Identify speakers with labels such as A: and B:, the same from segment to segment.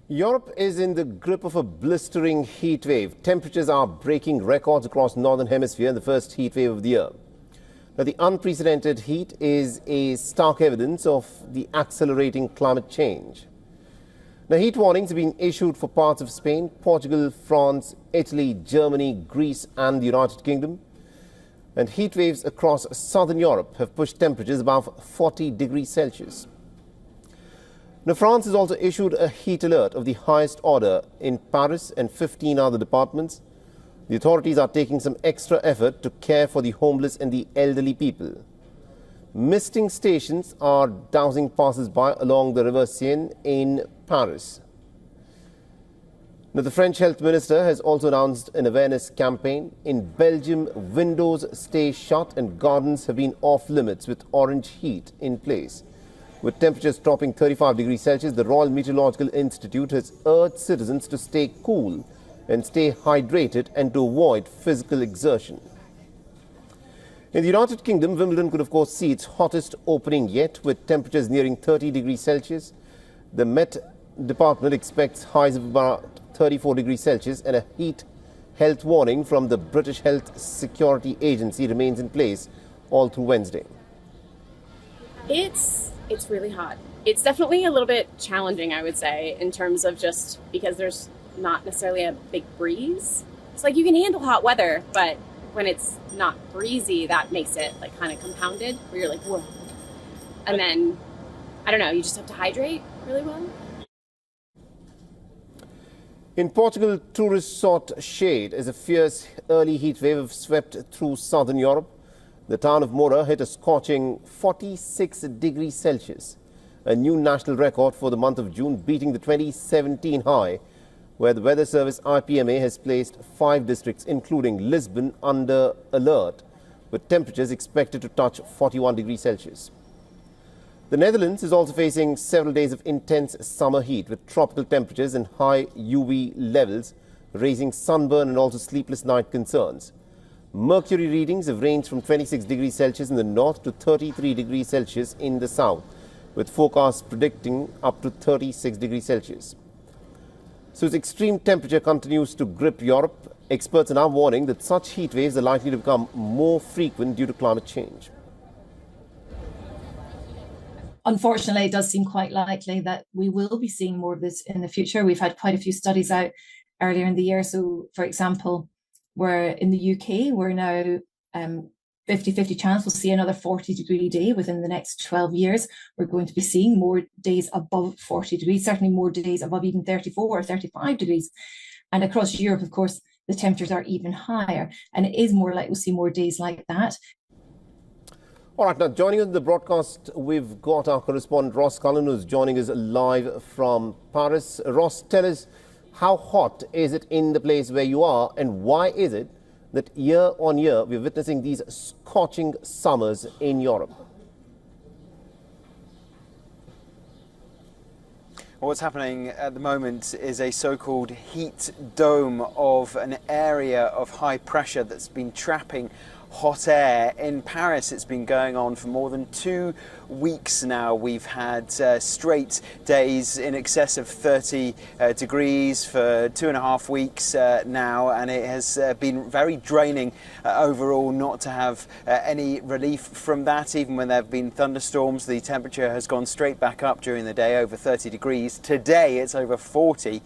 A: Europe is in the grip of a blistering heat wave. Temperatures are breaking records across northern hemisphere in the first heat wave of the year. Now, the unprecedented heat is a stark evidence of the accelerating climate change. Now, heat warnings have been issued for parts of Spain, Portugal, France, Italy, Germany, Greece and the United Kingdom. And heat waves across southern Europe have pushed temperatures above 40 degrees Celsius. Now, France has also issued a heat alert of the highest order in Paris and 15 other departments. The authorities are taking some extra effort to care for the homeless and the elderly people. Misting stations are dousing passers-by along the river Seine in Paris. Now, the French health minister has also announced an awareness campaign. In Belgium, windows stay shut and gardens have been off limits with orange heat in place. With temperatures topping 35 degrees Celsius, the Royal Meteorological Institute has urged citizens to stay cool and stay hydrated and to avoid physical exertion. In the United Kingdom, Wimbledon could of course see its hottest opening yet, with temperatures nearing 30 degrees Celsius. The Met Department expects highs of about 34 degrees Celsius, and a heat health warning from the British Health Security Agency remains in place all through Wednesday.
B: It's really hot. It's definitely a little bit challenging, I would say, in terms of just because there's not necessarily a big breeze. It's like you can handle hot weather, but when it's not breezy, that makes it like kind of compounded, where you're like, whoa. And then, I don't know, you just have to hydrate really well.
A: In Portugal, tourists sought shade as a fierce early heat wave swept through southern Europe. The town of Moura hit a scorching 46 degrees Celsius, a new national record for the month of June, beating the 2017 high, where the Weather Service IPMA has placed 5 districts, including Lisbon, under alert, with temperatures expected to touch 41 degrees Celsius. The Netherlands is also facing several days of intense summer heat, with tropical temperatures and high UV levels, raising sunburn and also sleepless night concerns. Mercury readings have ranged from 26 degrees Celsius in the north to 33 degrees Celsius in the south, with forecasts predicting up to 36 degrees Celsius. So as extreme temperature continues to grip Europe, experts are now warning that such heat waves are likely to become more frequent due to climate change.
C: Unfortunately, it does seem quite likely that we will be seeing more of this in the future. We've had quite a few studies out earlier in the year. So, for example, we're in the UK, we're now 50-50 chance we'll see another 40-degree day within the next 12 years. We're going to be seeing more days above 40 degrees, certainly more days above even 34 or 35 degrees. And across Europe, of course, the temperatures are even higher. And it is more likely we'll see more days like that.
A: All right, now joining us in the broadcast, we've got our correspondent Ross Cullen, who's joining us live from Paris. Ross, tell us, how hot is it in the place where you are, and why is it that year on year we're witnessing these scorching summers in Europe?
D: What's happening at the moment is a so-called heat dome of an area of high pressure that's been trapping hot air. In Paris, it's been going on for more than 2 weeks now. We've had straight days in excess of 30 degrees for 2.5 weeks now, and it has been very draining overall not to have any relief from that. Even when there have been thunderstorms, the temperature has gone straight back up during the day, over 30 degrees. Today, it's over 40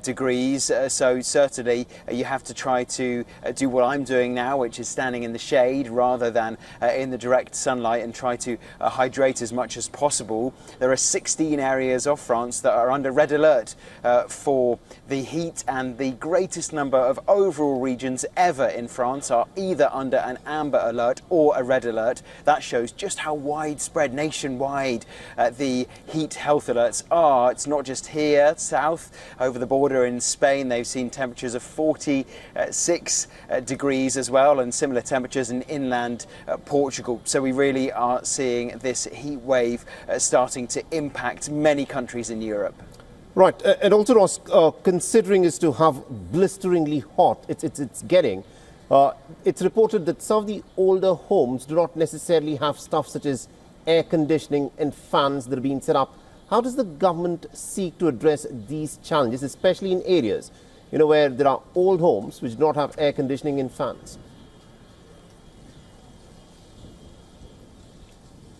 D: degrees, so certainly you have to try to do what I'm doing now, which is standing in the shade rather than in the direct sunlight, and try to hydrate as much as possible. There are 16 areas of France that are under red alert for the heat, and the greatest number of overall regions ever in France are either under an amber alert or a red alert. That shows just how widespread nationwide the heat health alerts are. It's not just here south over the border in Spain. They've seen temperatures of 46 degrees as well, and similar temperatures in inland Portugal. So we really are seeing this heat wave starting to impact many countries in Europe.
A: Right, and also, Ross, considering as to how blisteringly hot it's getting, it's reported that some of the older homes do not necessarily have stuff such as air conditioning and fans that are being set up. How does the government seek to address these challenges, especially in areas, where there are old homes which do not have air conditioning and fans?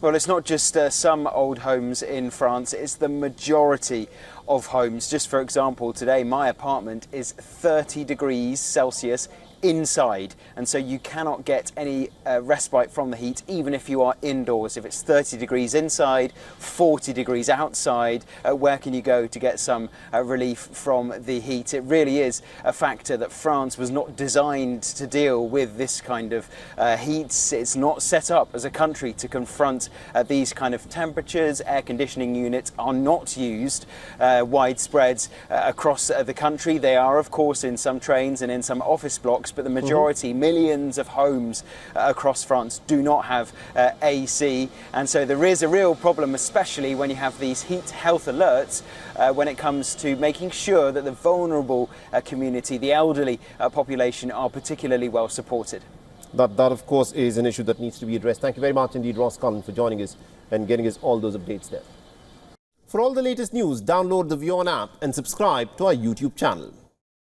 D: Well, it's not just some old homes in France, it's the majority of homes. Just for example, today my apartment is 30 degrees Celsius inside, and so you cannot get any respite from the heat even if you are indoors. If it's 30 degrees inside, 40 degrees outside, where can you go to get some relief from the heat? It really is a factor that France was not designed to deal with this kind of heat. It's not set up as a country to confront these kind of temperatures. Air conditioning units are not used widespread across the country. They are, of course, in some trains and in some office blocks, but the majority, millions of homes across France do not have AC, and so there is a real problem, especially when you have these heat health alerts when it comes to making sure that the vulnerable community, the elderly population, are particularly well supported.
A: That, of course, is an issue that needs to be addressed. Thank you very much indeed, Ross Cullen, for joining us and getting us all those updates there. For all the latest news, download the WION app and subscribe to our YouTube channel.